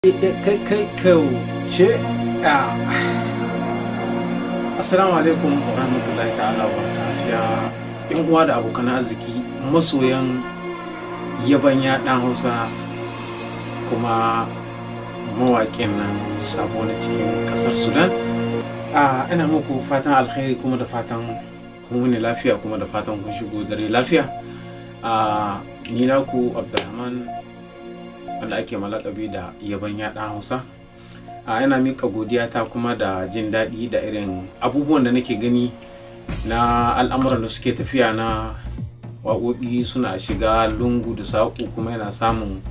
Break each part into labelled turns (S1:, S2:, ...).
S1: Kauce. Assalamu alaikum wa rahmatullahi ta'ala wa barakatuh. Yan uwa da abokan arziki, masoyan yabanya ɗan Hausa kuma mawaƙin nan sabo na cikin ƙasar Sudan. Ina muku fatan alkhairi kuma da fatan kun wuni lafiya kuma da fatan kun shigo dare lafiya. Ni naku Abdulrahman wanda ake malakabi da yabanya ɗan Hausa. Ina mika godiya ta kuma da jin daɗi da irin abubuwan da nake gani na al'amuran da suke tafiya na waƙoƙi suna shiga lungu da saƙo, kuma yana samun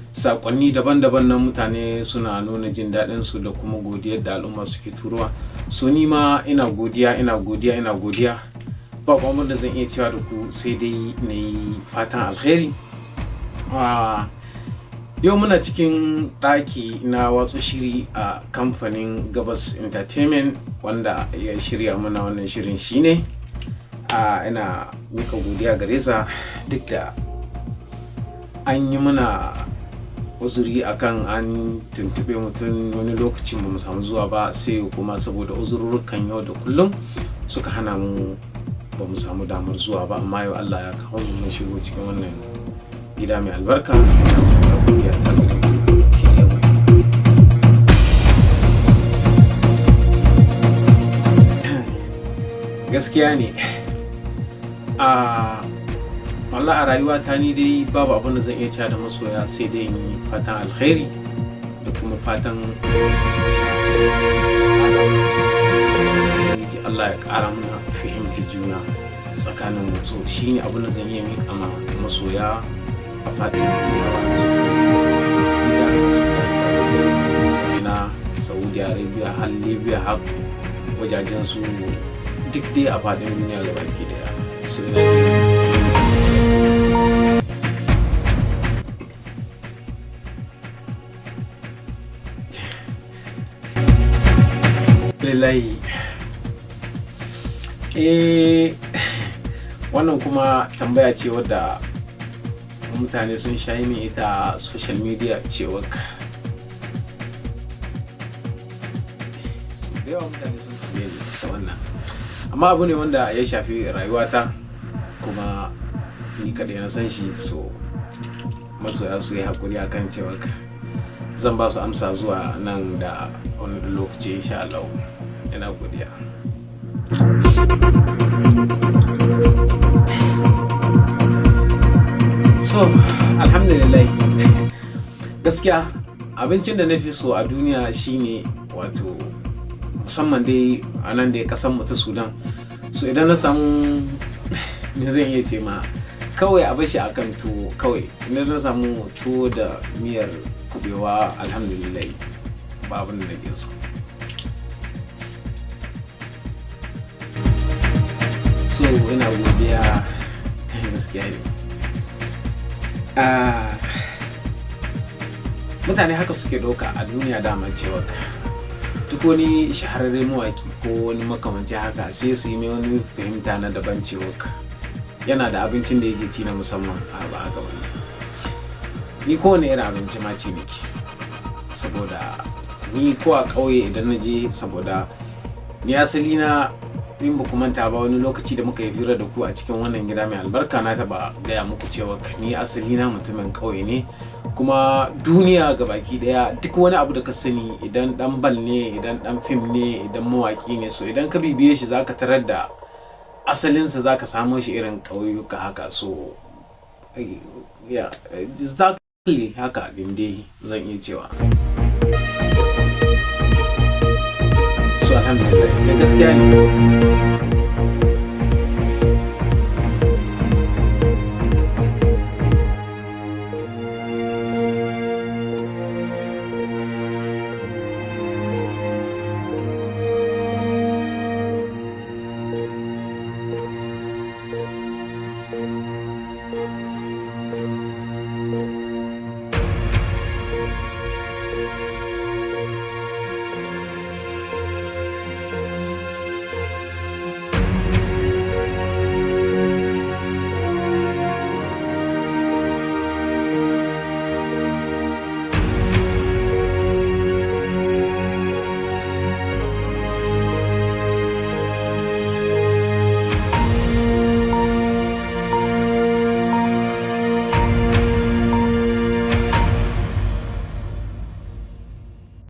S1: saƙonni daban-daban na mutane suna nuna jin daɗin su da kuma godiyar da al'umma suke turowa. So ni ma ina godiya. Ba kwamar da zan iya cewa da ku sai dai na yi fatan alkhairi. Yau muna cikin ɗaki na watsu shiri a kamfanin Gabas Entertainment wanda ya shirya mana wannan shirin shine ina mika godiya gare sa, duk da an yi mana uzuri akan an tuntube mutum wani lokacin ba mu samu zuwa ba, sai kuma saboda uzurrukan yau da kullum suka hana mu ba mu samu damar zuwa ba. Amma yau Allah ya kawo mu shigo cikin wannan gida mai albarka. Gaskiya ne wallah a rayuwa ta ni dai babu abin da zan iya cewa da masoya sai dai in yi fatan alkhairi da kuma fatan Allah ya ƙara mana fahimtar juna tsakanin mu. So shine abin da zan iya miƙa ma masoya a faɗin duniya na Saudi Arabia har Libya har wajajen su duk dai a faɗin duniya gaba ki daya. So ina lallai wannan kuma tambaya ce wadda mutane sun shayi min ita a social media cewa da yawa mutane sun tambaye ni ta wannan, amma abu ne wanda ya shafi rayuwata kuma ni kaɗai na san shi. So masoya su yi haƙuri akan cewa zan ba su amsa zuwa nan da wani lokaci insha Allah. Ina godiya. So alhamdulillah, gaskiya abincin da na fi so a duniya shine wato musamman dai a nan da kasan mu ta Sudan. So idan na samu me zan iya ce ma, kawai a bashi akan tuwo. Kawai idan na samu tuwo da miyar kubewa alhamdulillah, ba abin da nake so. So ina godiya gaskiya ne. Mutane haka suke ɗauka a duniya dama cewa duk wani shahararren mawaki ko wani makamanci haka sai su yi mai wani fahimta na daban cewa yana da abincin da yake ci na musamman. Ba haka ba, ni kowane irin abinci ma ci nake, saboda ni ko a ƙauye idan na je, saboda ni asali na, in ba ku manta ba wani lokaci da muka yi hira da ku a cikin wannan gida mai albarka, na taba gaya muku cewa ni asali na mutumin ƙauye ne, kuma duniya gabaki daya duk wani abu da ka sani, idan dan bal ne, idan dan fim ne, idan mawaki ne, so idan ka bibiye shi zaka tarar da asalinsa zaka samo shi irin ƙauyuka haka. So exactly haka din dai zan iya cewa. So alhamdulillah gaskiya ne.